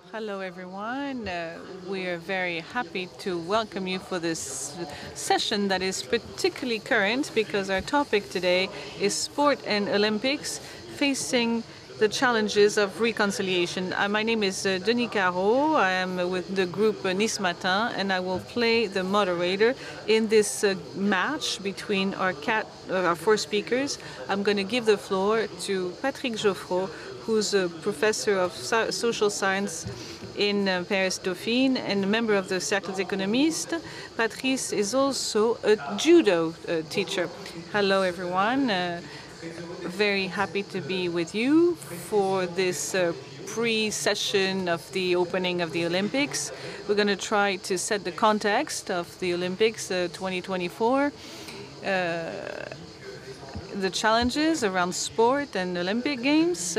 Hello, everyone. We are very happy to welcome you for this session that is particularly current because our topic today is sport and Olympics facing the challenges of reconciliation. My name is Denis CARREAUX. I am with the group Nice Matin, and I will play the moderator in this match between our four speakers. I'm going to give the floor to Patrice GEOFFRON, who's a professor of social science in Paris Dauphine and a member of the Cercles Économistes. Patrice is also a judo teacher. Hello, everyone. Very happy to be with you for this pre-session of the opening of the Olympics. We're going to try to set the context of the Olympics 2024. The challenges around sport and Olympic Games.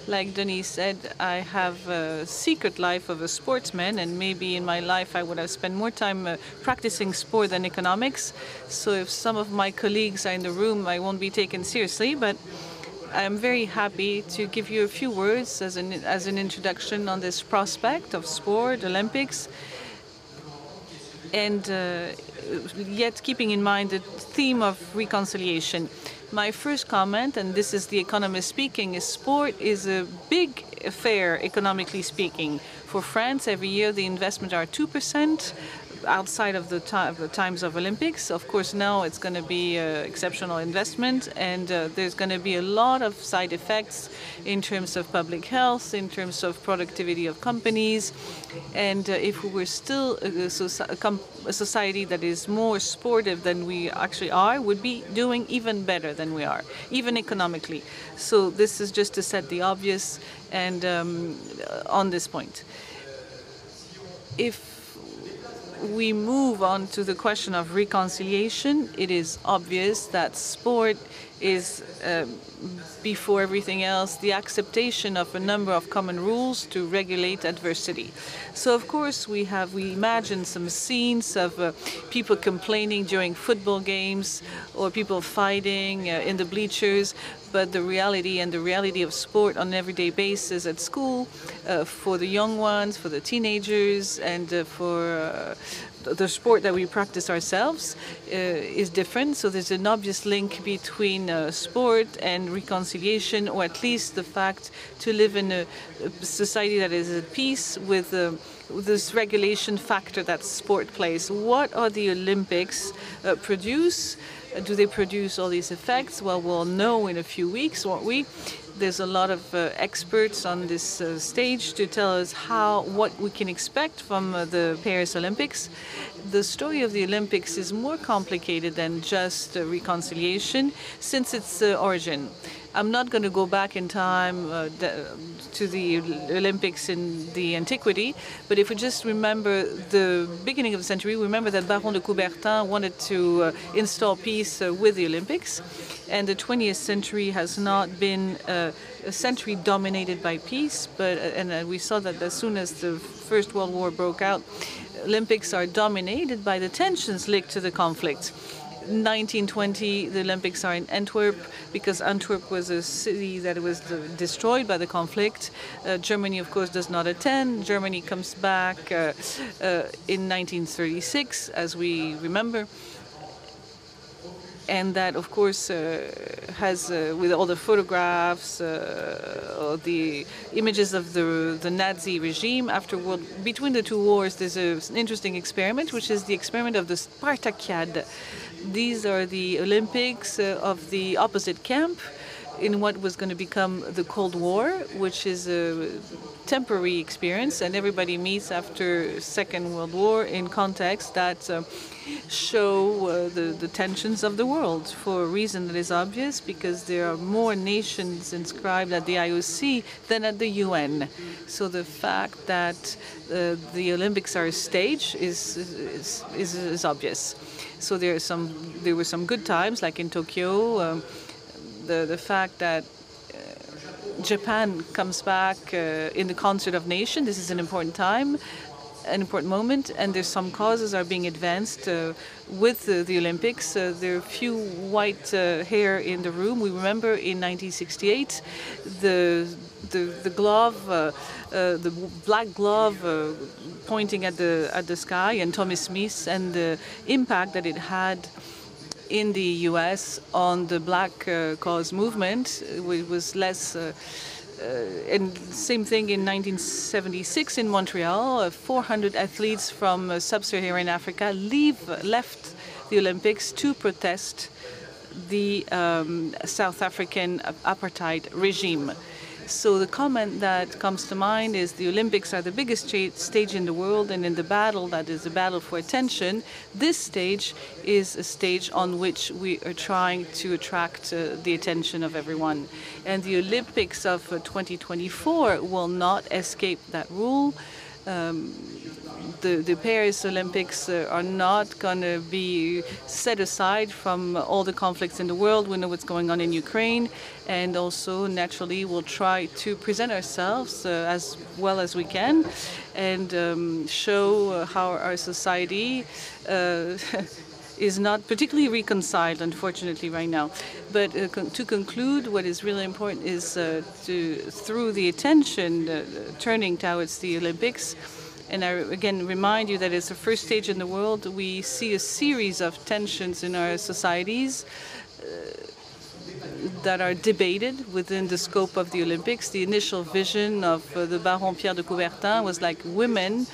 Like Denis said, I have a secret life of a sportsman, and maybe in my life I would have spent more time practicing sport than economics. So if some of my colleagues are in the room, I won't be taken seriously, but I'm very happy to give you a few words as an introduction on this prospect of sport, Olympics, and yet keeping in mind the theme of reconciliation. My first comment, and this is the economist speaking, is sport is a big affair, economically speaking. For France, every year the investments are 2%. Outside of the times of Olympics. Of course, now it's going to be exceptional investment, and there's going to be a lot of side effects in terms of public health, in terms of productivity of companies. And if we were still a society that is more sportive than we actually are, would be doing even better than we are, even economically. So this is just to set the obvious and on this point. If we move on to the question of reconciliation, it is obvious that sport is, before everything else, the acceptation of a number of common rules to regulate adversity. So, of course, we imagine some scenes of people complaining during football games or people fighting in the bleachers. But the reality of sport on an everyday basis at school, for the young ones, for the teenagers, and for the sport that we practice ourselves is different. So there's an obvious link between sport and reconciliation, or at least the fact to live in a society that is at peace with this regulation factor that sport plays. What are the Olympics produce? Do they produce all these effects? Well, we'll know in a few weeks, won't we? There's a lot of experts on this stage to tell us what we can expect from the Paris Olympics. The story of the Olympics is more complicated than just reconciliation since its origin. I'm not going to go back in time to the Olympics in the antiquity, but if we just remember the beginning of the century, remember that Baron de Coubertin wanted to install peace with the Olympics, and the 20th century has not been a century dominated by peace, and we saw that as soon as the First World War broke out, Olympics are dominated by the tensions linked to the conflict. 1920, the Olympics are in Antwerp because Antwerp was a city that was destroyed by the conflict. Germany, of course, does not attend. Germany comes back in 1936, as we remember. And that, of course, has, with all the photographs, or the images of the Nazi regime between the two wars, there's an interesting experiment, which is the experiment of the Spartakiad. These are the Olympics of the opposite camp in what was going to become the Cold War, which is a temporary experience, and everybody meets after Second World War in contexts that show the tensions of the world for a reason that is obvious, because there are more nations inscribed at the IOC than at the UN. So the fact that the Olympics are a stage is obvious. So there were some good times, like in Tokyo. The fact that Japan comes back in the concert of nations, this is an important time. an important moment, and there's some causes are being advanced with the Olympics. There are few white hair in the room. We remember in 1968 the glove, the black glove pointing at the sky, and Tommy Smith, and the impact that it had in the U.S. on the Black cause movement. It was less. And same thing in 1976 in Montreal. 400 athletes from sub-Saharan Africa left the Olympics to protest the South African apartheid regime. So the comment that comes to mind is the Olympics are the biggest stage in the world, and in the battle that is a battle for attention, this stage is a stage on which we are trying to attract the attention of everyone. And the Olympics of 2024 will not escape that rule. The Paris Olympics are not going to be set aside from all the conflicts in the world. We know what's going on in Ukraine, and also naturally we'll try to present ourselves as well as we can and show how our society is not particularly reconciled, unfortunately, right now. But to conclude, what is really important is through the attention turning towards the Olympics. And I again remind you that it's the first stage in the world. We see a series of tensions in our societies that are debated within the scope of the Olympics. The initial vision of the Baron Pierre de Coubertin was like women,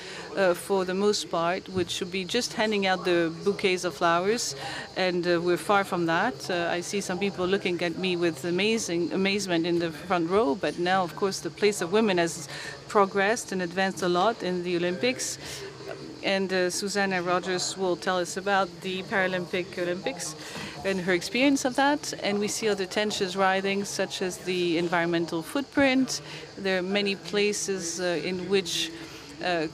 for the most part, which should be just handing out the bouquets of flowers, and we're far from that. I see some people looking at me with amazement in the front row, but now, of course, the place of women has progressed and advanced a lot in the Olympics. And Susannah RODGERS will tell us about the Paralympic Olympics and her experience of that. And we see other tensions rising, such as the environmental footprint. There are many places in which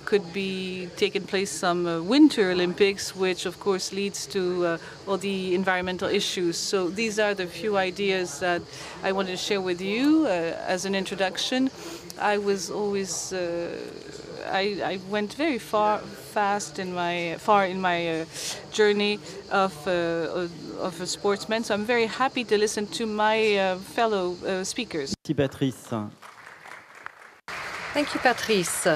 could be taking place some Winter Olympics, which of course leads to all the environmental issues. So these are the few ideas that I wanted to share with you as an introduction. I was always I went very fast in my journey of a sportsman. So I'm very happy to listen to my fellow speakers. Merci, Patrice. Thank you, Patrice.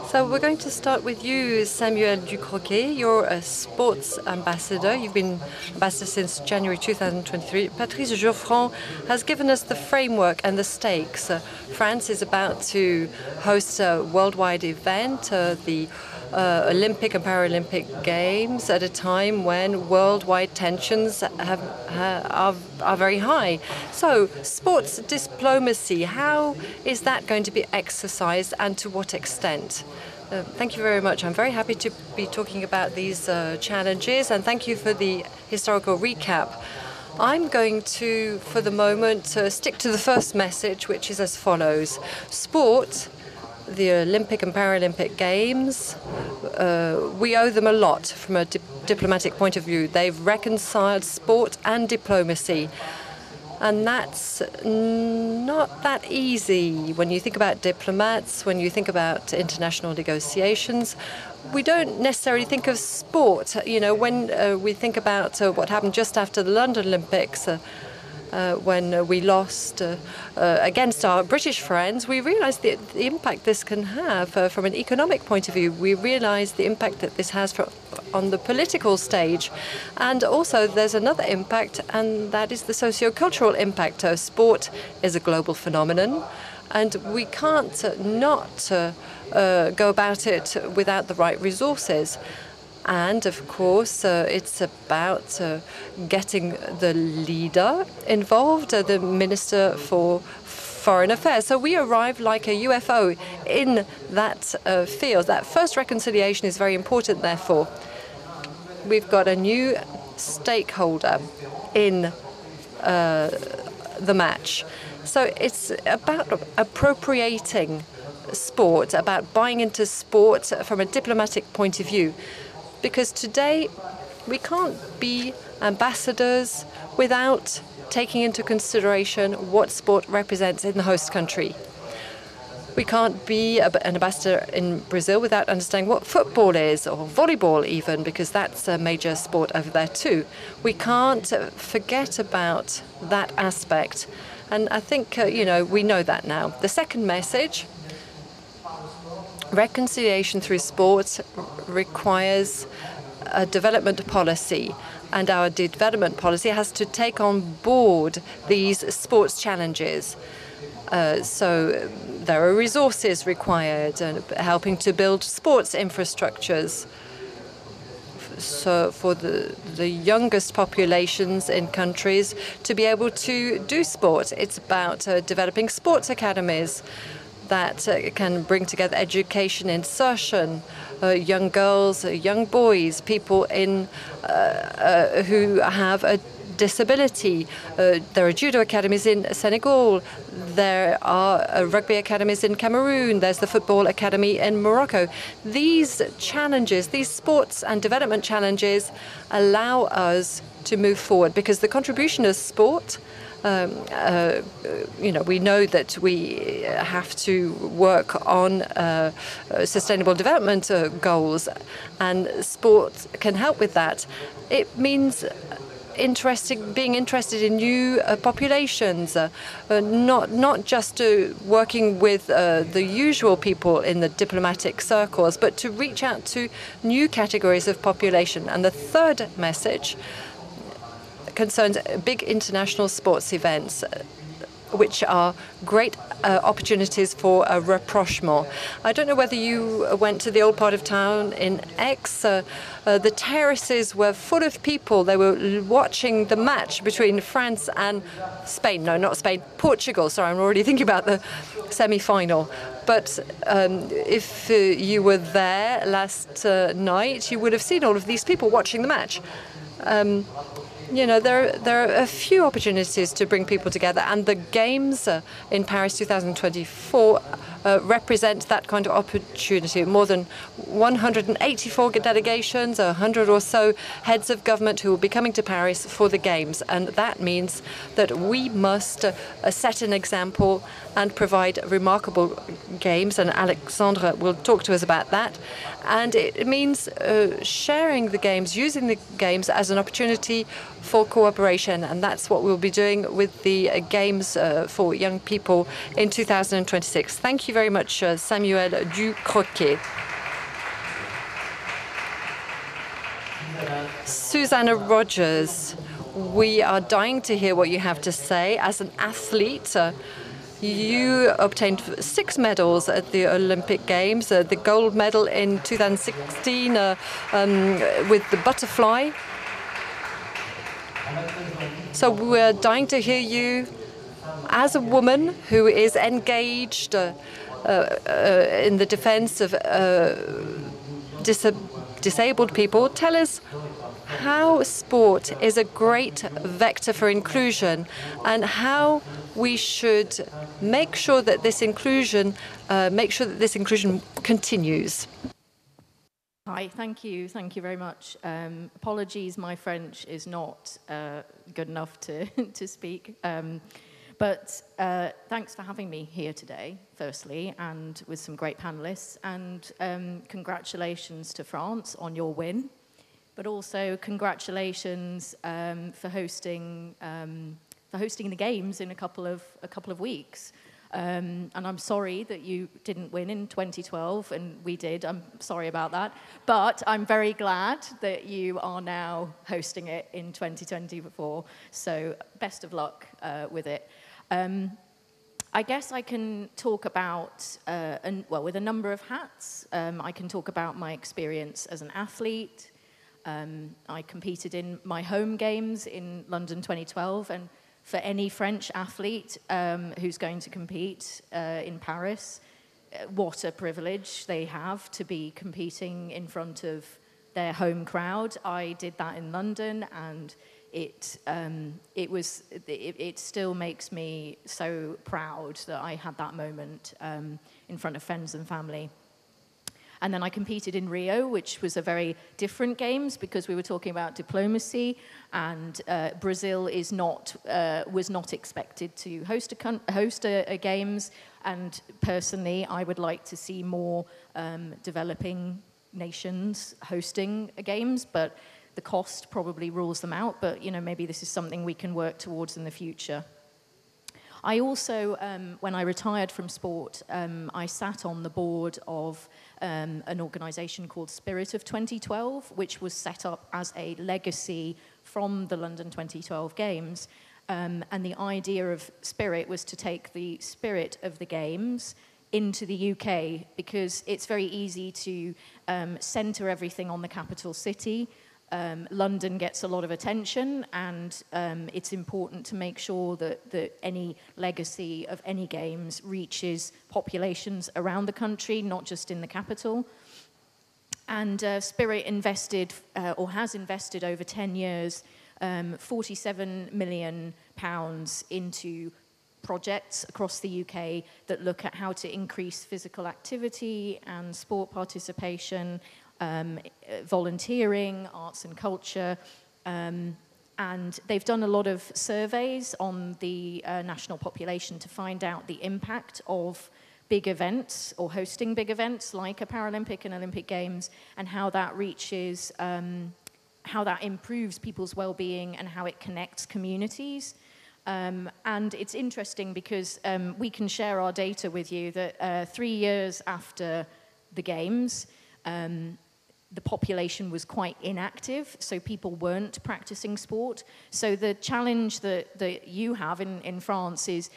So we're going to start with you, Samuel DUCROQUET. You're a sports ambassador. You've been ambassador since January 2023. Patrice GEOFFRON has given us the framework and the stakes. France is about to host a worldwide event, the Olympic and Paralympic Games, at a time when worldwide tensions are very high. So, sports diplomacy, how is that going to be exercised, and to what extent? Thank you very much. I'm very happy to be talking about these challenges, and thank you for the historical recap. I'm going to, for the moment, stick to the first message, which is as follows. Sport, the Olympic and Paralympic Games, we owe them a lot from a diplomatic point of view. They've reconciled sport and diplomacy. And that's not that easy. When you think about diplomats, when you think about international negotiations, we don't necessarily think of sport. You know, when we think about what happened just after the London Olympics, when we lost against our British friends, we realized the impact this can have from an economic point of view. We realized the impact that this has on the political stage. And also there's another impact, and that is the socio-cultural impact. Sport is a global phenomenon, and we can't not go about it without the right resources. And, of course, it's about getting the leader involved, the Minister for Foreign Affairs. So we arrived like a UFO in that field. That first reconciliation is very important, therefore. We've got a new stakeholder in the match. So it's about appropriating sport, about buying into sport from a diplomatic point of view. Because today we can't be ambassadors without taking into consideration what sport represents in the host country. We can't be an ambassador in Brazil without understanding what football is, or volleyball even, because that's a major sport over there too. We can't forget about that aspect. And I think, we know that now. The second message, reconciliation through sport requires a development policy. And our development policy has to take on board these sports challenges. So there are resources required, helping to build sports infrastructures. So for the youngest populations in countries to be able to do sport, it's about developing sports academies that can bring together education, insertion, young girls, young boys, people who have a disability. There are judo academies in Senegal. There are rugby academies in Cameroon. There's the football academy in Morocco. These challenges, these sports and development challenges, allow us to move forward because the contribution of sport, we know that we have to work on sustainable development goals, and sport can help with that. It means being interested in new populations, not just working with the usual people in the diplomatic circles, but to reach out to new categories of population. And the third message concerns big international sports events, which are great opportunities for a rapprochement. I don't know whether you went to the old part of town in Aix. The terraces were full of people. They were watching the match between France and Spain. No, not Spain, Portugal. Sorry, I'm already thinking about the semi-final. But if you were there last night, you would have seen all of these people watching the match. There are a few opportunities to bring people together, and the Games in Paris 2024 represent that kind of opportunity. More than 184 delegations, 100 or so heads of government who will be coming to Paris for the Games. And that means that we must set an example and provide remarkable games. And Alexandre will talk to us about that. And it means sharing the games, using the games as an opportunity for cooperation. And that's what we'll be doing with the Games for young people in 2026. Thank you very much, Samuel DUCROQUET. Susannah Rogers, we are dying to hear what you have to say. As an athlete, you obtained 6 medals at the Olympic Games, the gold medal in 2016 with the butterfly. So we're dying to hear you, as a woman who is engaged in the defense of disabled people. Tell us how sport is a great vector for inclusion and how we should make sure that this inclusion continues. Hi, thank you very much. Apologies, my French is not good enough to speak, but thanks for having me here today, firstly, and with some great panelists, and congratulations to France on your win, but also congratulations for hosting the Games in a couple of weeks. And I'm sorry that you didn't win in 2012, and we did. I'm sorry about that. But I'm very glad that you are now hosting it in 2024. So best of luck with it. I guess I can talk about, with a number of hats. I can talk about my experience as an athlete. I competed in my home games in London 2012, and for any French athlete who's going to compete in Paris, what a privilege they have to be competing in front of their home crowd. I did that in London, and it still makes me so proud that I had that moment in front of friends and family. And then I competed in Rio, which was a very different games because we were talking about diplomacy, and Brazil was not expected to host a games. And personally, I would like to see more developing nations hosting games, but the cost probably rules them out. But maybe this is something we can work towards in the future. I also, when I retired from sport, I sat on the board of an organisation called Spirit of 2012, which was set up as a legacy from the London 2012 Games. And the idea of Spirit was to take the spirit of the Games into the UK, because it's very easy to centre everything on the capital city. London gets a lot of attention, and it's important to make sure that any legacy of any games reaches populations around the country, not just in the capital. And Spirit invested, or has invested over 10 years, £47 million into projects across the UK that look at how to increase physical activity and sport participation, volunteering, arts and culture, and they've done a lot of surveys on the national population to find out the impact of big events or hosting big events like a Paralympic and Olympic Games, and how that reaches, how that improves people's well-being and how it connects communities. And it's interesting because we can share our data with you that 3 years after the Games, the population was quite inactive, so people weren't practicing sport. So the challenge that you have in France is,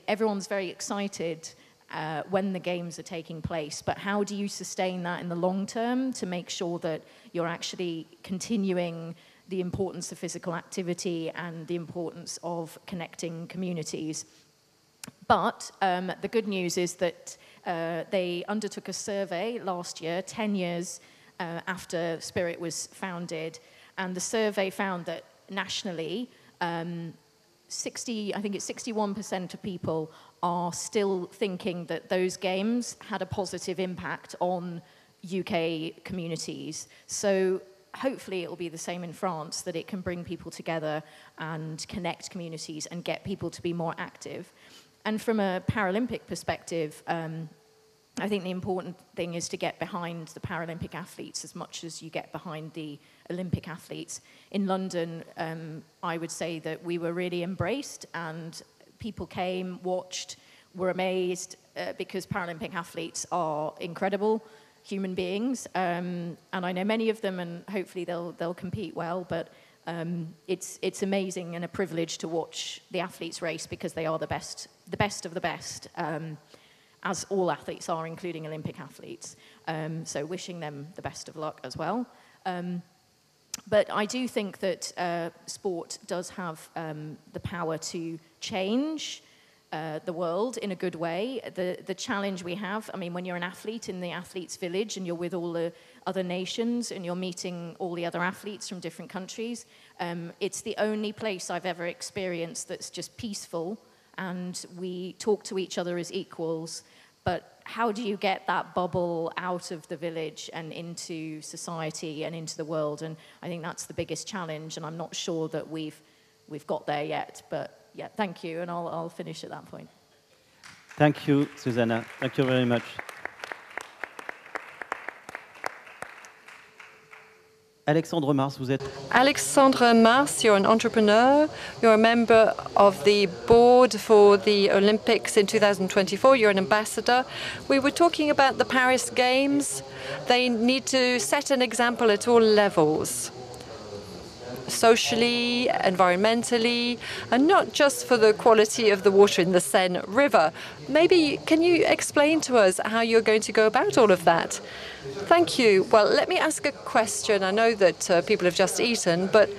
everyone's very excited when the games are taking place, but how do you sustain that in the long term to make sure that you're actually continuing the importance of physical activity and the importance of connecting communities? But the good news is that they undertook a survey last year, 10 years after Spirit was founded, and the survey found that nationally, 61% of people are still thinking that those games had a positive impact on UK communities. So hopefully it will be the same in France, that it can bring people together and connect communities and get people to be more active. And from a Paralympic perspective, I think the important thing is to get behind the Paralympic athletes as much as you get behind the Olympic athletes. In London, I would say that we were really embraced, and people came, watched, were amazed, because Paralympic athletes are incredible human beings, and I know many of them, and hopefully they'll compete well, but it's amazing and a privilege to watch the athletes race, because they are the best of the best, as all athletes are, including Olympic athletes. So wishing them the best of luck as well. But I do think that sport does have the power to change the world in a good way. The challenge we have, when you're an athlete in the athletes' village and you're with all the other nations and you're meeting all the other athletes from different countries, it's the only place I've ever experienced that's just peaceful, and we talk to each other as equals. But how do you get that bubble out of the village and into society and into the world? And I think that's the biggest challenge, and I'm not sure that we've got there yet. But yeah, thank you, and I'll finish at that point. Thank you, Susannah. Thank you very much. Alexandre Mars, vous êtes... Alexandre Mars, you're an entrepreneur. You're a member of the board for the Olympics in 2024. You're an ambassador. We were talking about the Paris Games. They need to set an example at all levels, socially, environmentally, and not just for the quality of the water in the Seine River. Maybe can you explain to us how you're going to go about all of that? Thank you. Well, let me ask a question. I know that people have just eaten, but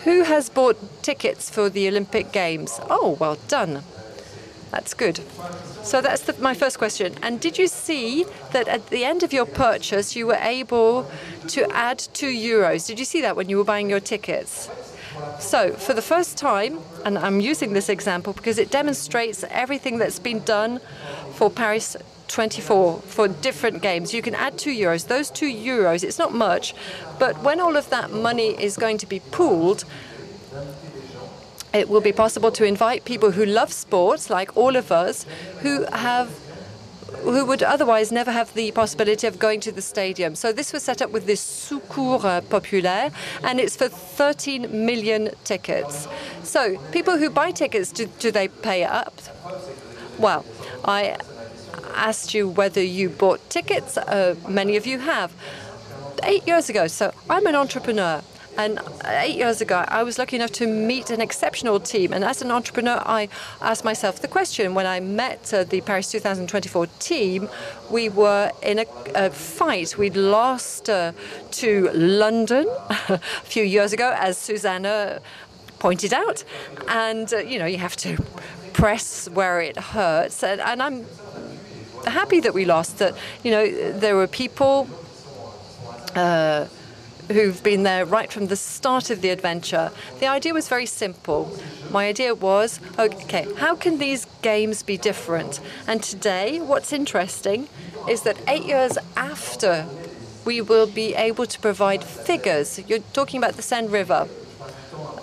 who has bought tickets for the Olympic Games? Oh, well done. That's good. So that's my first question. And did you see that at the end of your purchase, you were able to add €2? Did you see that when you were buying your tickets? So for the first time, and I'm using this example because it demonstrates everything that's been done for Paris 24 for different games. You can add €2. Those €2, it's not much, but when all of that money is going to be pooled, it will be possible to invite people who love sports, like all of us, who would otherwise never have the possibility of going to the stadium. So this was set up with this Secours Populaire, and it's for 13 million tickets. So people who buy tickets, do they pay up? Well, I asked you whether you bought tickets. Many of you have. 8 years ago, so I'm an entrepreneur. And 8 years ago, I was lucky enough to meet an exceptional team. And as an entrepreneur, I asked myself the question. When I met the Paris 2024 team, we were in a fight. We'd lost to London a few years ago, as Susannah pointed out. And, you have to press where it hurts. And I'm happy that we lost, that, there were people who've been there right from the start of the adventure. The idea was very simple. My idea was, okay, how can these games be different? And today, what's interesting is that 8 years after, we will be able to provide figures. You're talking about the Seine River.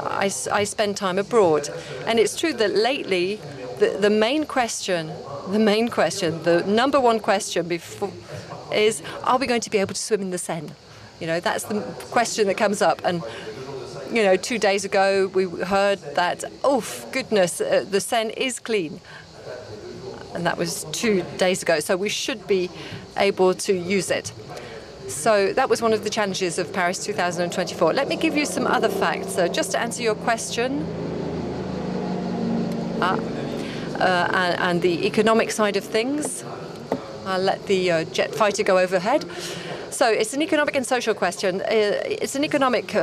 I spend time abroad. And it's true that lately, the main question, the number one question before is, are we going to be able to swim in the Seine? That's the question that comes up. And, 2 days ago, we heard that, oh, goodness, the Seine is clean. And that was 2 days ago. So we should be able to use it. So that was one of the challenges of Paris 2024. Let me give you some other facts. So just to answer your question, and the economic side of things, I'll let the jet fighter go overhead. So it's an economic and social question. It's an economic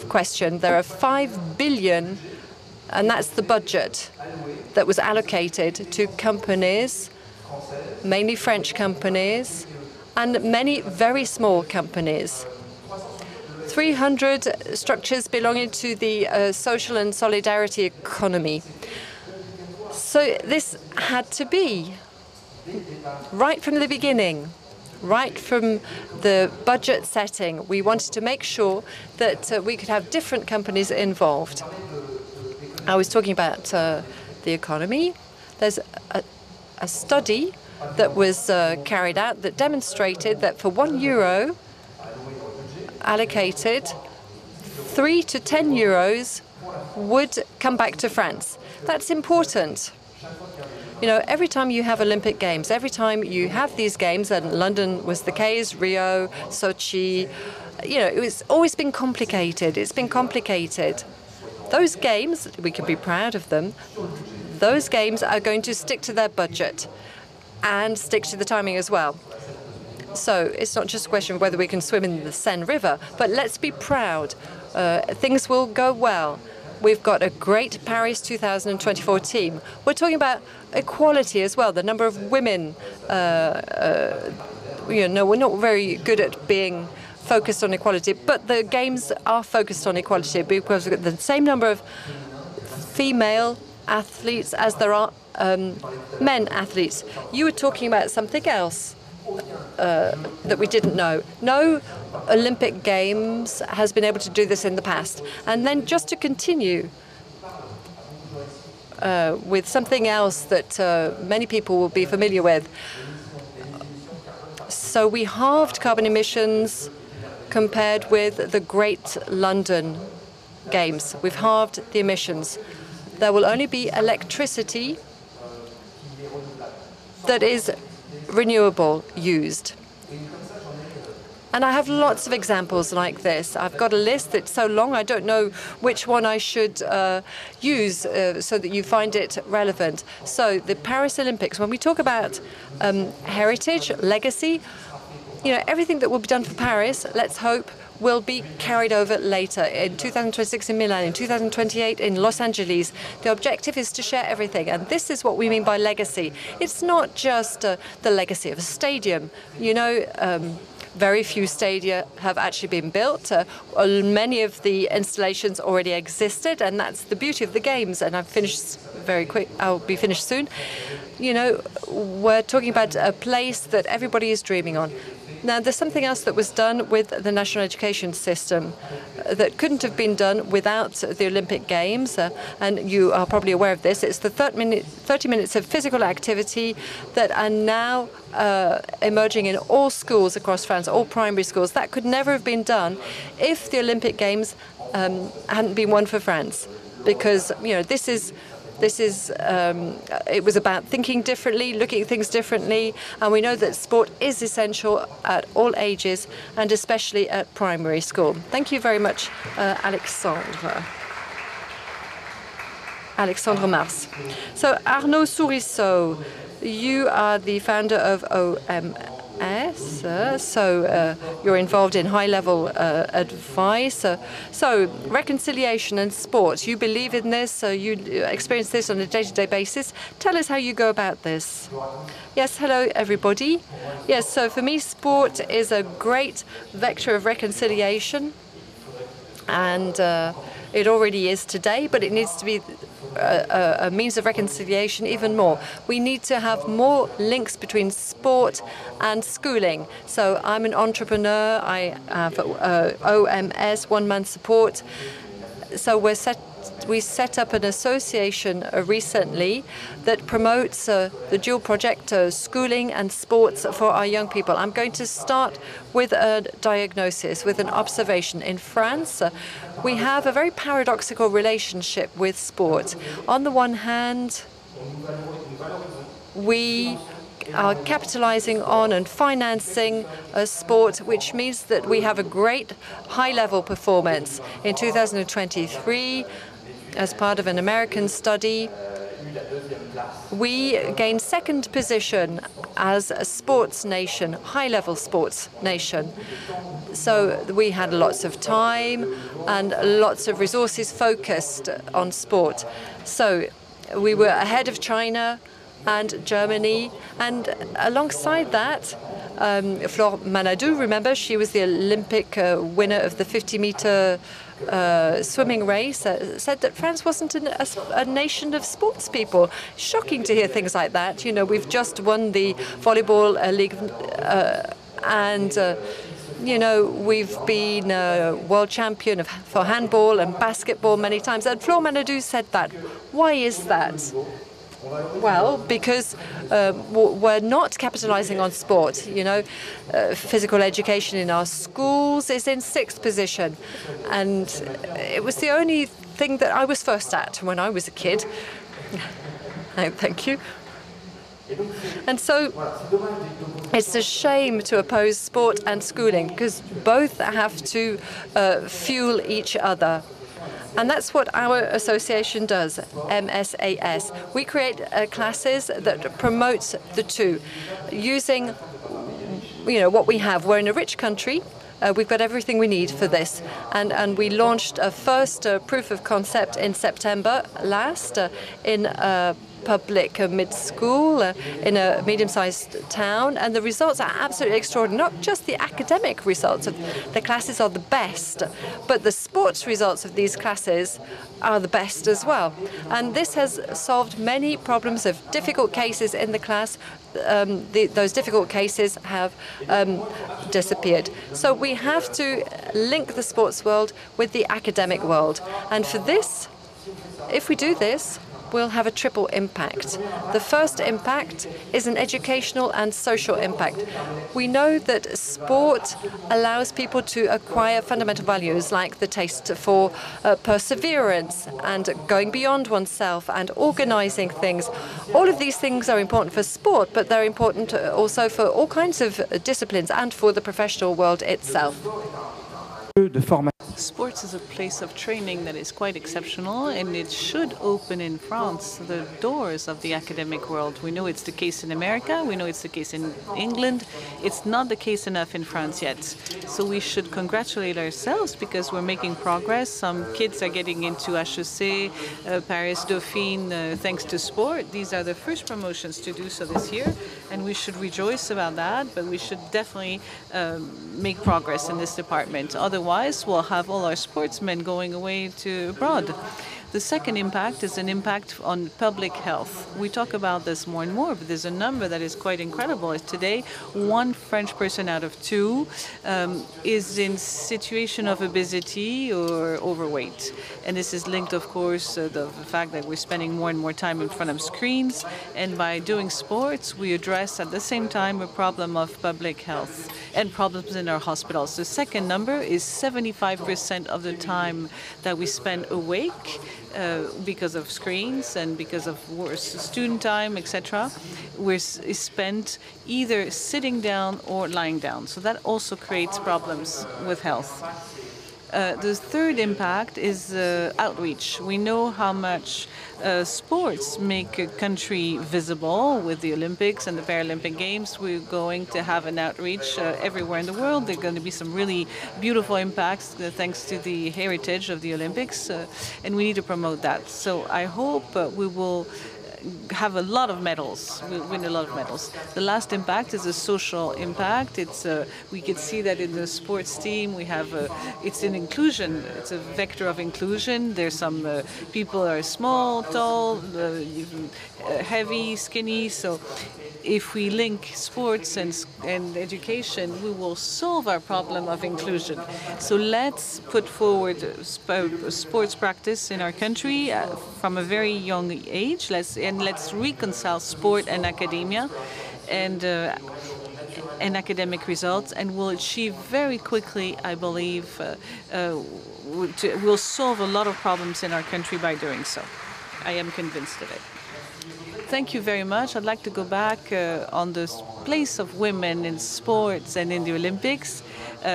question. There are 5 billion, and that's the budget that was allocated to companies, mainly French companies, and many very small companies. 300 structures belonging to the social and solidarity economy. So this had to be right from the beginning. Right from the budget setting, we wanted to make sure that we could have different companies involved. I was talking about the economy. There's a study that was carried out that demonstrated that for €1 allocated, 3 to 10 euros would come back to France. That's important. Every time you have Olympic Games, every time you have these games, and London was the case, Rio, Sochi, it's always been complicated. It's been complicated. Those games, we can be proud of them, those games are going to stick to their budget and stick to the timing as well. So it's not just a question of whether we can swim in the Seine River, but let's be proud. Things will go well. We've got a great Paris 2024 team. We're talking about equality as well, the number of women. We're not very good at being focused on equality, but the games are focused on equality because we've got the same number of female athletes as there are men athletes. You were talking about something else that we didn't know. No Olympic Games has been able to do this in the past. And then just to continue with something else that many people will be familiar with. So we halved carbon emissions compared with the Great London Games. We've halved the emissions. There will only be electricity that is renewable used. And I have lots of examples like this. I've got a list that's so long, I don't know which one I should use so that you find it relevant. So the Paris Olympics, when we talk about heritage, legacy, everything that will be done for Paris, let's hope, will be carried over later. In 2026 in Milan, in 2028 in Los Angeles. The objective is to share everything. And this is what we mean by legacy. It's not just the legacy of a stadium. Very few stadia have actually been built. Many of the installations already existed, and that's the beauty of the games. And I've finished very quick. I'll be finished soon. You know, we're talking about a place that everybody is dreaming on. Now, there's something else that was done with the national education system that couldn't have been done without the Olympic Games, and you are probably aware of this. It's the 30 minutes of physical activity that are now emerging in all schools across France, all primary schools. That could never have been done if the Olympic Games hadn't been won for France, because, you know, it was about thinking differently, looking at things differently, and we know that sport is essential at all ages and especially at primary school. Thank you very much, Alexandre. Alexandre Mars. So Arnaud SOURISSEAU, you are the founder of OMS, so you're involved in high-level advice. So reconciliation and sport, you believe in this, you experience this on a day-to-day basis. Tell us how you go about this. Yes, hello everybody. Yes, so for me sport is a great vector of reconciliation, and it already is today, but it needs to be a means of reconciliation even more. We need to have more links between sport and schooling. So I'm an entrepreneur. I have OMS, one-man support. So we set up an association recently that promotes the dual project, schooling and sports for our young people. I'm going to start with a diagnosis, with an observation. In France, we have a very paradoxical relationship with sport. On the one hand, we are capitalizing on and financing sport, which means that we have a great high-level performance. In 2023, as part of an American study, we gained second position as a sports nation, high-level sports nation. So we had lots of time and lots of resources focused on sport. So we were ahead of China and Germany, and alongside that, Flore Manadou, remember, she was the Olympic winner of the 50-meter swimming race, said that France wasn't a nation of sports people. Shocking to hear things like that. You know, we've just won the volleyball league, and you know, we've been world champion for handball and basketball many times. And Flore Manadou said that. Why is that? Well, because we're not capitalizing on sport. You know, physical education in our schools is in 6th position. And it was the only thing that I was first at when I was a kid. Thank you. And so it's a shame to oppose sport and schooling, because both have to fuel each other. And that's what our association does, MSAS. We create classes that promote the two, using, you know, what we have. We're in a rich country. We've got everything we need for this. And we launched a first proof of concept in September last in a public mid-school in a medium-sized town, and the results are absolutely extraordinary. Not just the academic results of the classes are the best, but the sports results of these classes are the best as well. And this has solved many problems of difficult cases in the class. Those difficult cases have disappeared. So we have to link the sports world with the academic world. And for this, if we do this, will have a triple impact. The first impact is an educational and social impact. We know that sport allows people to acquire fundamental values like the taste for perseverance and going beyond oneself and organizing things. All of these things are important for sport, but they're important also for all kinds of disciplines and for the professional world itself. Sports is a place of training that is quite exceptional, and it should open in France the doors of the academic world. We know it's the case in America, we know it's the case in England. It's not the case enough in France yet. So we should congratulate ourselves because we're making progress. Some kids are getting into HEC, Paris Dauphine, thanks to sport. These are the first promotions to do so this year, and we should rejoice about that, but we should definitely make progress in this department. Otherwise, we'll have all our sportsmen going away to abroad. The second impact is an impact on public health. We talk about this more and more, but there's a number that is quite incredible. Today, one French person out of two is in situation of obesity or overweight. And this is linked, of course, to the fact that we're spending more and more time in front of screens. And by doing sports, we address at the same time a problem of public health and problems in our hospitals. The second number is 75% of the time that we spend awake because of screens and because of student time, etc., is spent either sitting down or lying down. So that also creates problems with health. The third impact is outreach. We know how much sports make a country visible. With the Olympics and the Paralympic Games, we're going to have an outreach everywhere in the world. There are going to be some really beautiful impacts thanks to the heritage of the Olympics, and we need to promote that. So I hope we will have a lot of medals. We'll win a lot of medals. The last impact is a social impact. It's we can see that in the sports team we have it's an inclusion. It's a vector of inclusion. There's some people are small, tall, heavy, skinny. So if we link sports and education, we will solve our problem of inclusion. So let's put forward sports practice in our country from a very young age. Let's reconcile sport and academia and academic results, and we'll achieve very quickly, I believe, we'll solve a lot of problems in our country by doing so. I am convinced of it. Thank you very much. I'd like to go back on the place of women in sports and in the Olympics.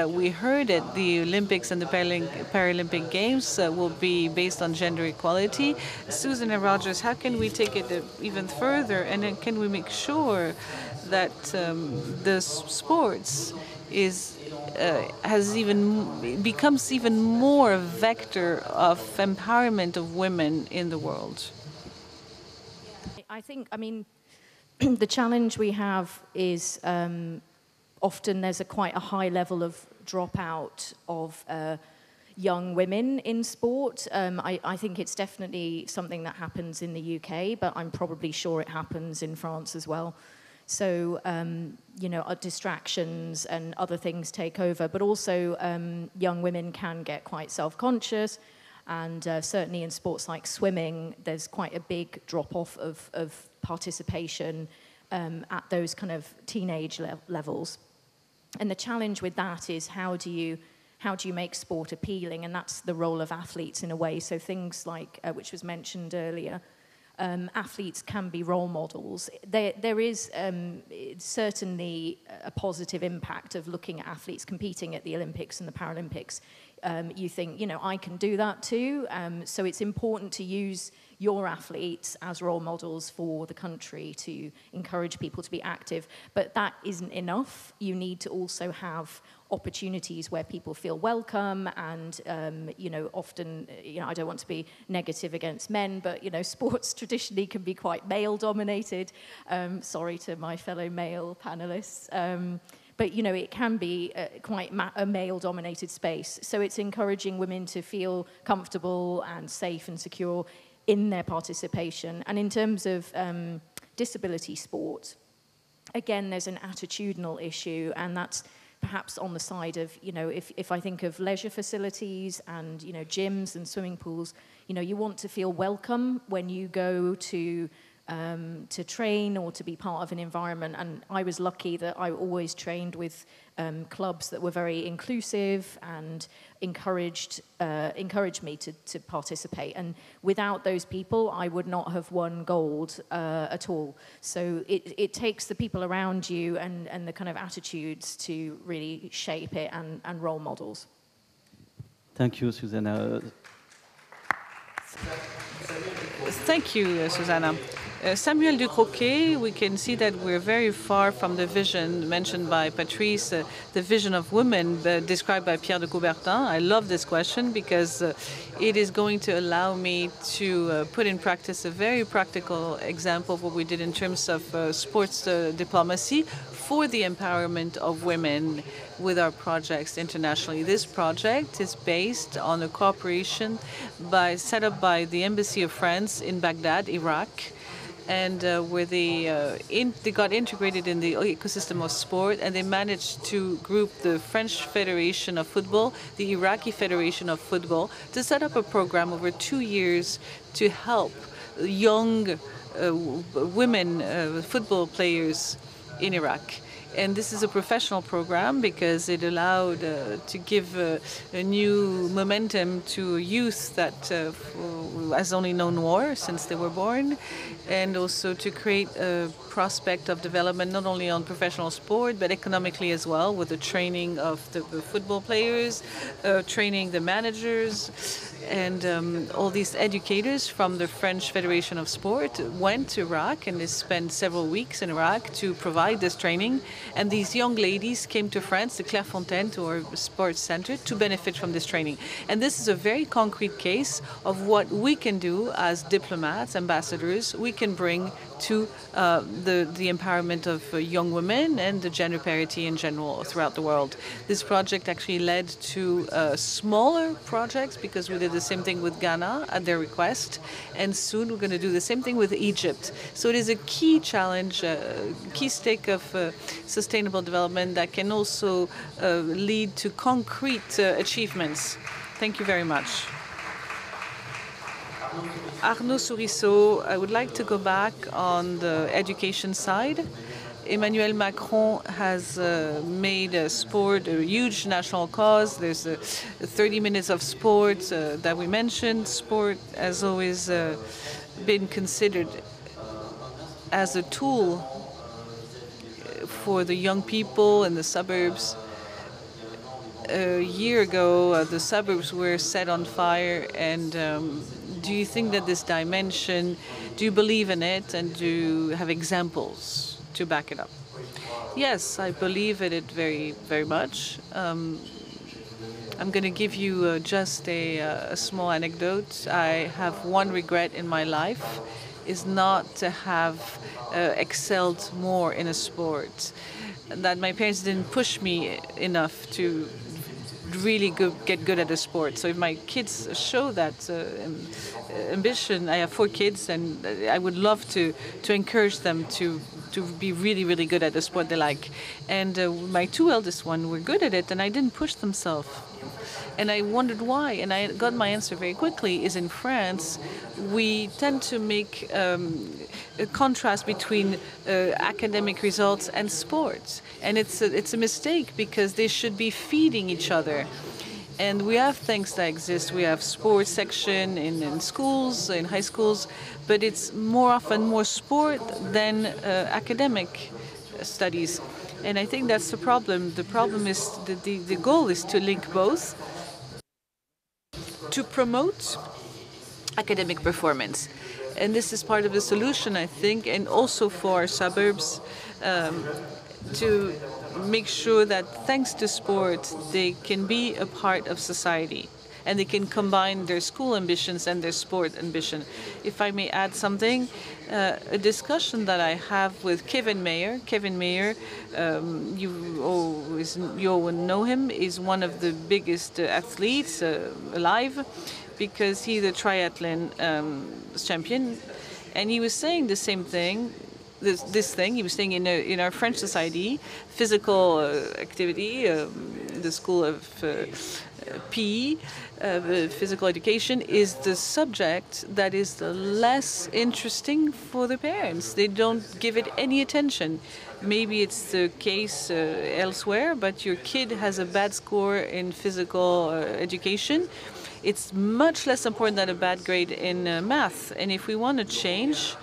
We heard that the Olympics and the Paralympic Games will be based on gender equality. Susannah RODGERS, how can we take it even further, and then can we make sure that the sports becomes even more a vector of empowerment of women in the world? I think, the challenge we have is often there's quite a high level of dropout of young women in sport. I think it's definitely something that happens in the UK, but I'm probably sure it happens in France as well. So, distractions and other things take over, but also young women can get quite self-conscious. And certainly in sports like swimming, there's quite a big drop-off of participation at those kind of teenage levels. And the challenge with that is how do you make sport appealing? And that's the role of athletes in a way. So things like, which was mentioned earlier, athletes can be role models. There is certainly a positive impact of looking at athletes competing at the Olympics and the Paralympics. You think, I can do that too. So it's important to use your athletes as role models for the country to encourage people to be active. But that isn't enough. You need to also have opportunities where people feel welcome and, often, I don't want to be negative against men, but, sports traditionally can be quite male-dominated. Sorry to my fellow male panelists. But, it can be quite a male-dominated space. So it's encouraging women to feel comfortable and safe and secure in their participation. And in terms of disability sport, again, there's an attitudinal issue, and that's perhaps on the side of, if I think of leisure facilities and, gyms and swimming pools, you want to feel welcome when you go to train or to be part of an environment. And I was lucky that I always trained with clubs that were very inclusive and encouraged me to participate. And without those people, I would not have won gold at all. So it takes the people around you and the kind of attitudes to really shape it and role models. Thank you, Susannah. Thank you, Susannah. Samuel DUCROQUET, we can see that we're very far from the vision mentioned by Patrice, the vision of women described by Pierre de Coubertin. I love this question because it is going to allow me to put in practice a very practical example of what we did in terms of sports diplomacy for the empowerment of women with our projects internationally. This project is based on a cooperation set up by the Embassy of France in Baghdad, Iraq, and where they got integrated in the ecosystem of sport, and they managed to group the French Federation of Football, the Iraqi Federation of Football, to set up a program over 2 years to help young women football players in Iraq. And this is a professional program because it allowed to give a new momentum to youth that has only known war since they were born, and also to create a prospect of development not only on professional sport but economically as well, with the training of the football players, training the managers, and all these educators from the French Federation of Sport went to Iraq, and they spent several weeks in Iraq to provide this training. And these young ladies came to France, to Clairefontaine, to our sports center, to benefit from this training. And this is a very concrete case of what we can do as diplomats, ambassadors. We can bring to the empowerment of young women and the gender parity in general throughout the world. This project actually led to smaller projects, because we did the same thing with Ghana at their request, and soon we're going to do the same thing with Egypt. So it is a key challenge, key stake of sustainable development that can also lead to concrete achievements. Thank you very much. Arnaud SOURISSEAU, I would like to go back on the education side. Emmanuel Macron has made sport a huge national cause. There's 30 minutes of sport that we mentioned. Sport has always been considered as a tool for the young people in the suburbs. A year ago, the suburbs were set on fire, and do you think that this dimension, do you believe in it, and do you have examples to back it up? Yes, I believe in it very, very much. I'm going to give you just a small anecdote. I have one regret in my life, is not to have excelled more in a sport. That my parents didn't push me enough to really get good at a sport. So if my kids show that ambition, I have 4 kids, and I would love to encourage them to be really, really good at the sport they like. And my 2 eldest ones were good at it, and I didn't push themselves. And I wondered why, and I got my answer very quickly, is in France, we tend to make a contrast between academic results and sports. And it's a mistake, because they should be feeding each other. And we have things that exist. We have sports section in schools, in high schools, but it's more often more sport than academic studies. And I think that's the problem. The problem is the goal is to link both, to promote academic performance. And this is part of the solution, I think, and also for our suburbs, to make sure that thanks to sport, they can be a part of society, and they can combine their school ambitions and their sport ambition. If I may add something, a discussion that I have with Kevin Mayer. Kevin Mayer, you all know him, is one of the biggest athletes alive, because he's a triathlon champion, and he was saying the same thing. This thing he was saying in our French society, physical activity, the school of PE, physical education, is the subject that is the less interesting for the parents. They don't give it any attention. Maybe it's the case elsewhere, but your kid has a bad score in physical education. It's much less important than a bad grade in math. And if we want to change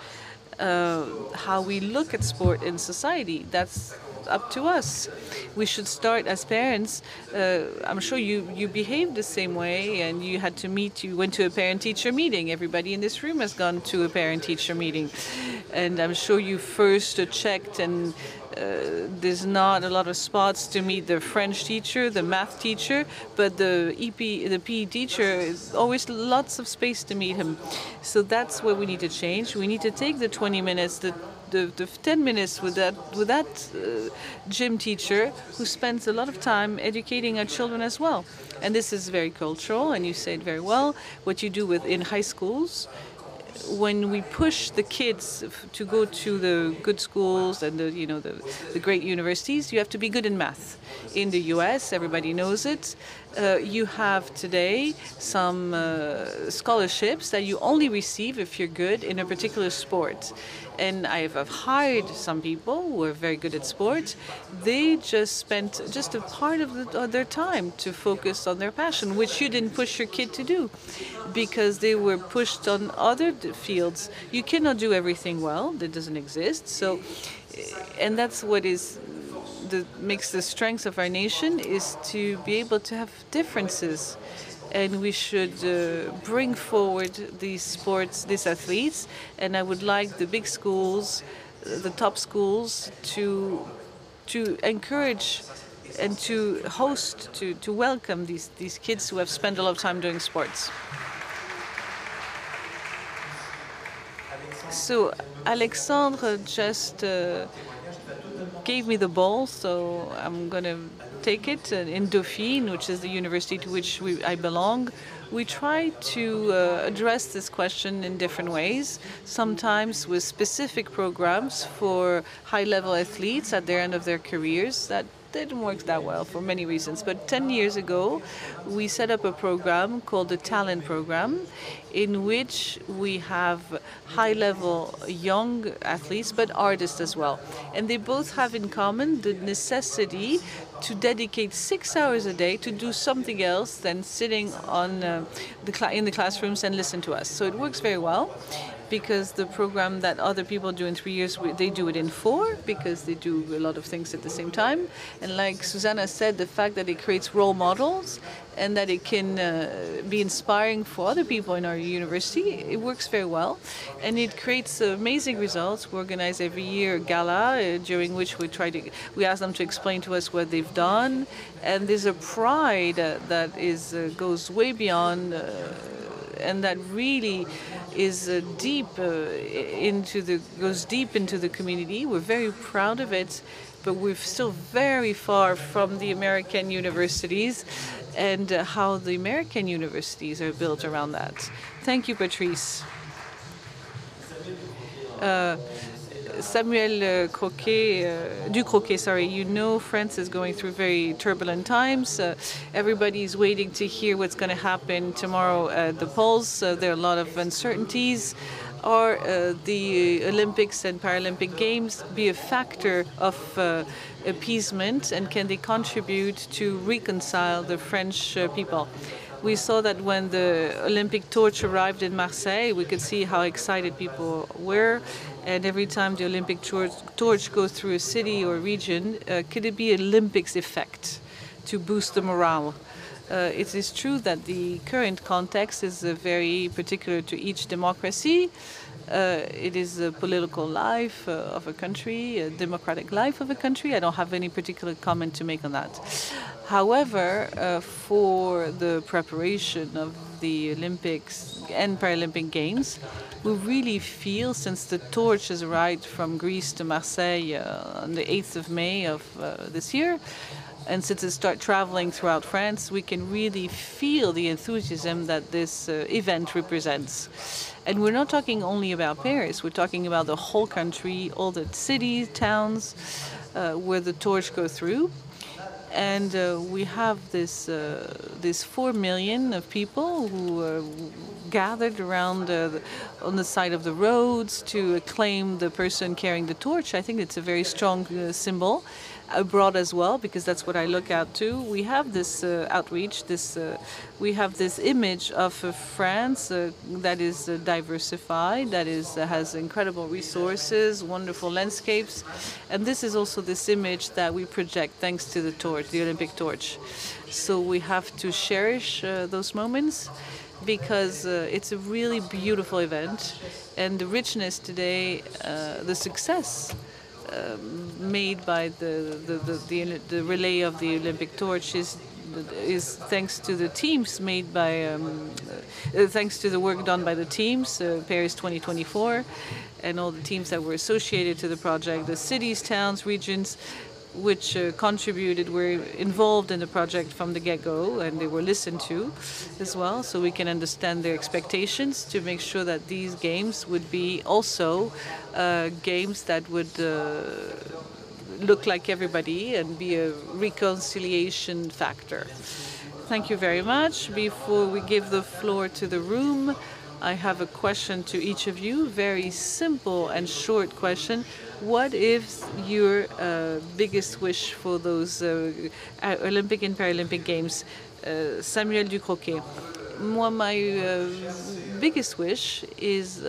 how we look at sport in society, that's up to us. We should start as parents. I'm sure you behaved the same way, and you had to meet. You went to a parent-teacher meeting. Everybody in this room has gone to a parent-teacher meeting, and I'm sure you first checked and. There's not a lot of spots to meet the French teacher, the math teacher, but the PE teacher is always lots of space to meet him. So that's what we need to change. We need to take the 20 minutes, the 10 minutes with that gym teacher who spends a lot of time educating our children as well. And this is very cultural, and you say it very well. What you do in high schools. When we push the kids to go to the good schools and the great universities, you have to be good in math. In the US, everybody knows it. You have today some scholarships that you only receive if you're good in a particular sport. And I've hired some people who are very good at sports. They just spent just a part of their time to focus on their passion, which you didn't push your kid to do because they were pushed on other fields. You cannot do everything well. That doesn't exist. So, and that's what makes the strength of our nation is to be able to have differences. And we should bring forward these sports, these athletes. And I would like the big schools, the top schools, to encourage and to host, to welcome these kids who have spent a lot of time doing sports. So Alexandre just gave me the ball, so I'm going to take it. In Dauphine, which is the university to which I belong, we try to address this question in different ways, sometimes with specific programs for high-level athletes at the end of their careers. That didn't work that well for many reasons. But 10 years ago, we set up a program called the Talent Program, in which we have high-level young athletes, but artists as well. And they both have in common the necessity to dedicate 6 hours a day to do something else than sitting on in the classrooms and listen to us. So it works very well, because the program that other people do in 3 years, they do it in 4, because they do a lot of things at the same time. And like Susannah said, the fact that it creates role models and that it can be inspiring for other people in our university, it works very well. And it creates amazing results. We organize every year a gala during which we ask them to explain to us what they've done. And there's a pride that goes way beyond and that really is goes deep into the community. We're very proud of it, but we're still very far from the American universities and how the American universities are built around that. Thank you, Patrice. Samuel DUCROQUET, sorry. You know France is going through very turbulent times. Everybody's waiting to hear what's going to happen tomorrow at the polls. There are a lot of uncertainties. Are the Olympics and Paralympic Games be a factor of appeasement, and can they contribute to reconcile the French people? We saw that when the Olympic torch arrived in Marseille, we could see how excited people were. And every time the Olympic torch goes through a city or region, could it be an Olympics effect to boost the morale? It is true that the current context is very particular to each democracy. It is a political life of a country, a democratic life of a country. I don't have any particular comment to make on that. However, for the preparation of the Olympics and Paralympic Games, we really feel, since the torch has arrived from Greece to Marseille on the 8th of May of this year, and since it started traveling throughout France, we can really feel the enthusiasm that this event represents. And we're not talking only about Paris, we're talking about the whole country, all the cities, towns where the torch goes through. And we have this 4 million of people who are gathered around on the side of the roads to acclaim the person carrying the torch. I think it's a very strong symbol. abroad as well, because that's what I look out to. We have this outreach, we have this image of France that is diversified, that has incredible resources, wonderful landscapes, and this is also this image that we project thanks to the torch, the Olympic torch. So we have to cherish those moments, because it's a really beautiful event, and the richness today, the success made by the relay of the Olympic torch is thanks to the teams made by, thanks to the work done by the teams, Paris 2024, and all the teams that were associated to the project, the cities, towns, regions, which contributed, were involved in the project from the get-go, and they were listened to as well, so we can understand their expectations to make sure that these games would be also games that would look like everybody and be a reconciliation factor. Thank you very much. Before we give the floor to the room, I have a question to each of you, very simple and short question. What is your biggest wish for those Olympic and Paralympic Games? Samuel DUCROQUET. Moi, my biggest wish is,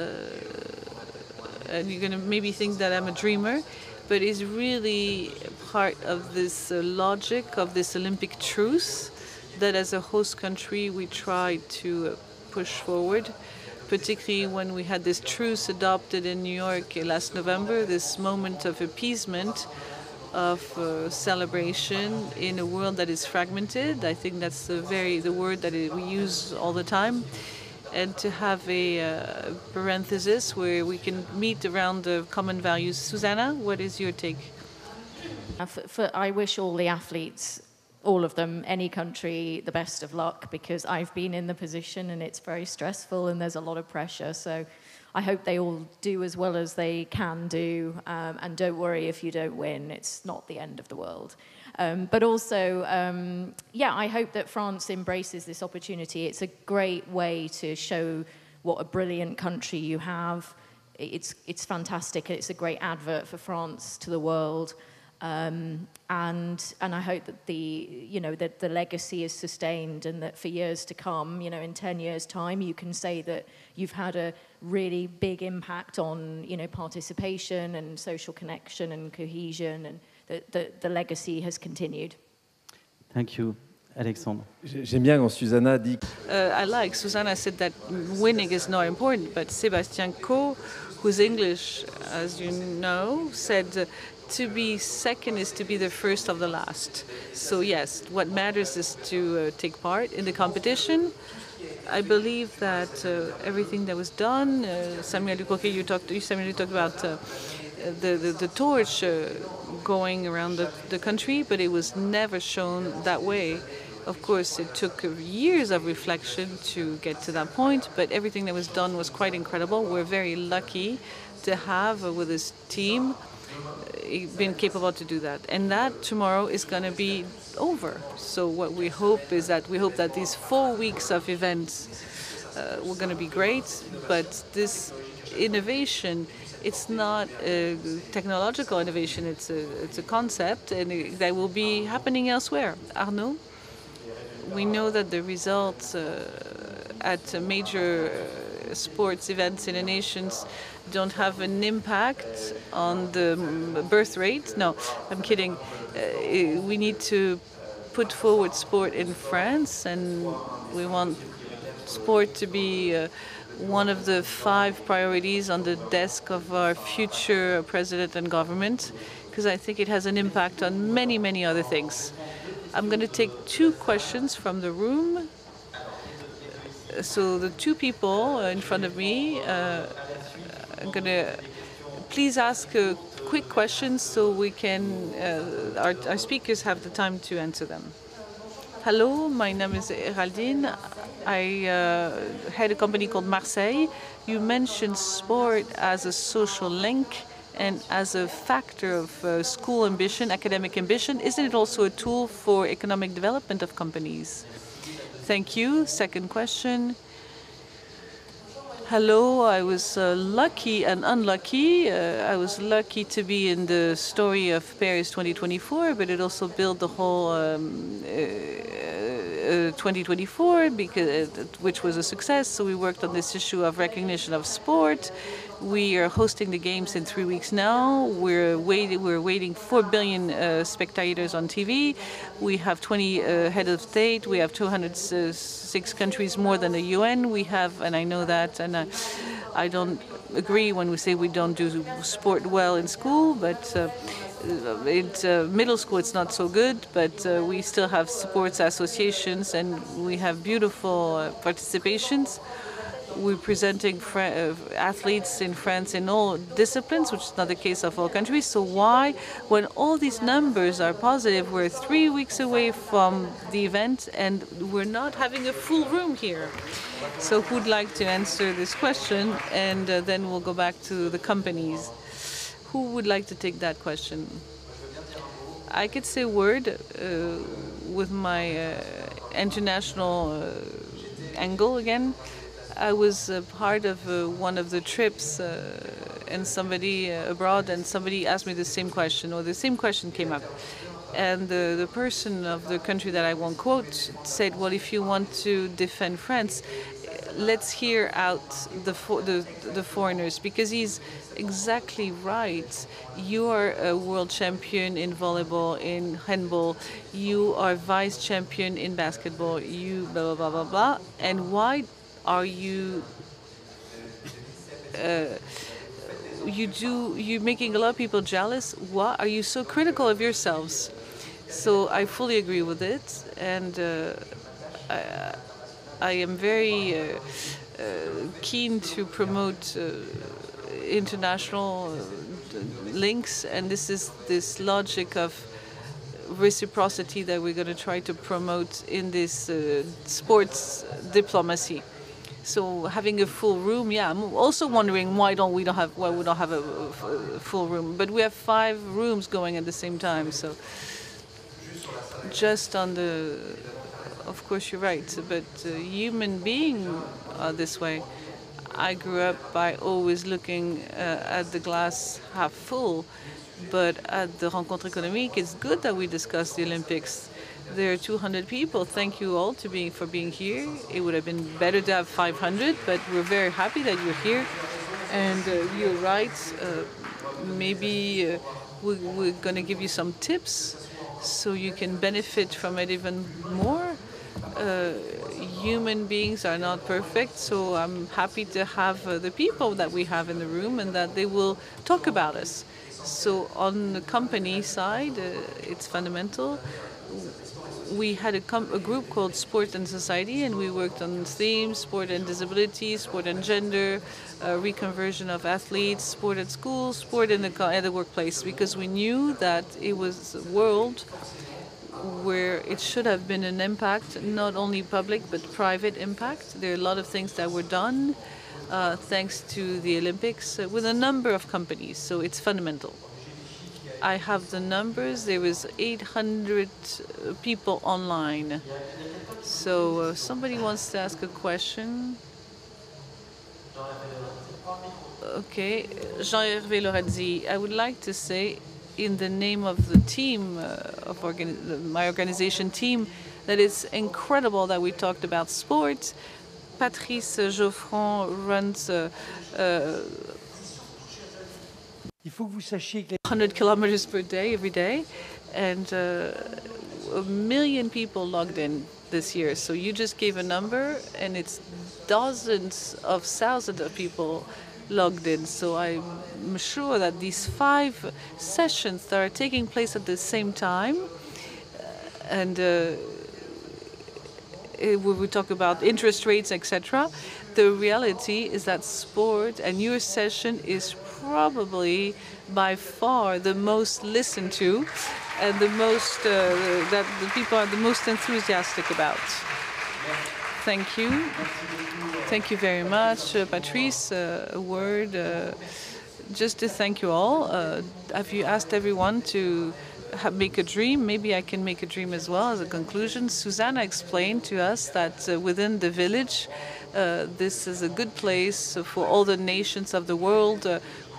and you're going to maybe think that I'm a dreamer, but is really part of this logic of this Olympic truce that as a host country we try to push forward, particularly when we had this truce adopted in New York last November, this moment of appeasement, of celebration in a world that is fragmented. I think that's the word that we use all the time. And to have a parenthesis where we can meet around the common values. Susannah, what is your take? I wish all the athletes, all of them, any country, the best of luck, because I've been in the position and it's very stressful and there's a lot of pressure. So I hope they all do as well as they can do, and don't worry if you don't win. It's not the end of the world. But also, yeah, I hope that France embraces this opportunity. It's a great way to show what a brilliant country you have. It's fantastic. It's a great advert for France to the world. And I hope that the legacy is sustained, and that for years to come, in 10 years' time, you can say that you've had a really big impact on, participation and social connection and cohesion, and the legacy has continued. Thank you, Alexandre. J'aime bien quand Susannah dit. I like Susannah said that winning is not important, but Sébastien Coe, who's English, as you know, said. To be second is to be the first of the last. So yes, what matters is to take part in the competition. I believe that everything that was done, Samuel DUCROQUET, you talked about the torch going around the country, but it was never shown that way. Of course, it took years of reflection to get to that point, but everything that was done was quite incredible. We're very lucky to have with this team been capable to do that, and that tomorrow is going to be over. So what we hope is that these 4 weeks of events were going to be great, but this innovation, it's not a technological innovation, it's a concept, and that will be happening elsewhere. Arnaud, we know that the results at major sports events in the nations don't have an impact on the birth rate. No, I'm kidding. We need to put forward sport in France, and we want sport to be one of the 5 priorities on the desk of our future president and government, because I think it has an impact on many, many other things. I'm going to take 2 questions from the room. So the 2 people in front of me, I'm going to please ask quick questions so we can, our speakers have the time to answer them. Hello, my name is Geraldine. I head a company called Marseille. You mentioned sport as a social link and as a factor of school ambition, academic ambition. Isn't it also a tool for economic development of companies? Thank you. Second question. Hello, I was lucky and unlucky. I was lucky to be in the story of Paris 2024, but it also built the whole 2024, which was a success. So we worked on this issue of recognition of sport. We are hosting the games in 3 weeks now. We're waiting 4 billion spectators on TV. We have 20 heads of state. We have 206 countries more than the UN. We have, and I know that, and I don't agree when we say we don't do sport well in school, but middle school it's not so good, but we still have sports associations and we have beautiful participations. We're presenting athletes in France in all disciplines, which is not the case of all countries. So why, when all these numbers are positive, we're 3 weeks away from the event and we're not having a full room here? So who'd like to answer this question? And then we'll go back to the companies. Who would like to take that question? I could say a word with my international angle again. I was part of one of the trips and somebody abroad, and somebody asked me the same question, or the same question came up. And the person of the country that I won't quote said, well, if you want to defend France, let's hear out the foreigners, because he's exactly right. You are a world champion in volleyball, in handball. You are vice champion in basketball. You blah, blah, blah, blah, blah. And why are you you're making a lot of people jealous? Why are you so critical of yourselves? So I fully agree with it, and I am very keen to promote international links, and this is this logic of reciprocity that we're going to try to promote in this sports diplomacy. So having a full room, yeah. I'm also wondering why we don't have a full room, but we have 5 rooms going at the same time. So just on the, of course you're right, but human beings are this way. I grew up by always looking at the glass half full, but at the Rencontres Économiques, it's good that we discuss the Olympics. There are 200 people. Thank you all for being here. It would have been better to have 500, but we're very happy that you're here. And you're right. Maybe we're going to give you some tips so you can benefit from it even more. Human beings are not perfect, so I'm happy to have the people that we have in the room and that they will talk about us. So on the company side, it's fundamental. We had a group called Sport and Society, and we worked on themes: sport and disability, sport and gender, reconversion of athletes, sport at school, sport in the workplace, because we knew that it was a world where it should have been an impact, not only public but private impact. There are a lot of things that were done thanks to the Olympics with a number of companies, so it's fundamental. I have the numbers. There was 800 people online. So somebody wants to ask a question. Okay, Jean-Hervé Loradzi, I would like to say, in the name of the team, my organization team, that it's incredible that we talked about sport. Patrice GEOFFRON runs 100 kilometers per day, every day, and 1 million people logged in this year. So you just gave a number, and it's dozens of thousands of people logged in. So I'm sure that these 5 sessions that are taking place at the same time, and we talk about interest rates, etc. The reality is that sport and your session is probably by far the most listened to and the most that the people are the most enthusiastic about. Thank you. Thank you very much. Patrice, a word just to thank you all. Have you asked everyone to make a dream? Maybe I can make a dream as well as a conclusion. Susannah explained to us that within the village This is a good place for all the nations of the world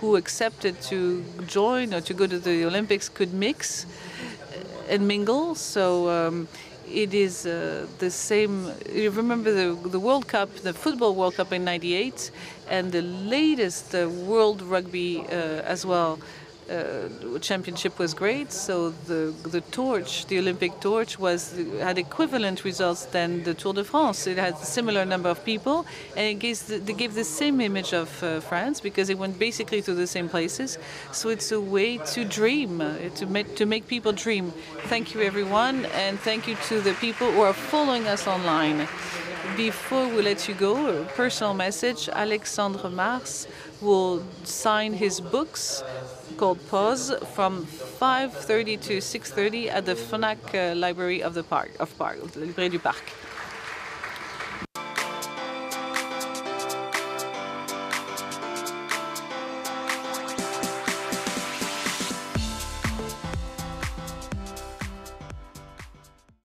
who accepted to join or to go to the Olympics could mix and mingle. So it is the same. You remember the World Cup, the Football World Cup in '98, and the latest World Rugby as well. Championship was great, so the torch, the Olympic torch, had equivalent results than the Tour de France. It had a similar number of people, and they gave the same image of France because it went basically to the same places. So it's a way to dream, to make people dream. Thank you, everyone, and thank you to the people who are following us online. Before we let you go, a personal message: Alexandre Mars will sign his books called Pause from 5:30 to 6:30 at the Fnac library of the Librairie du Parc.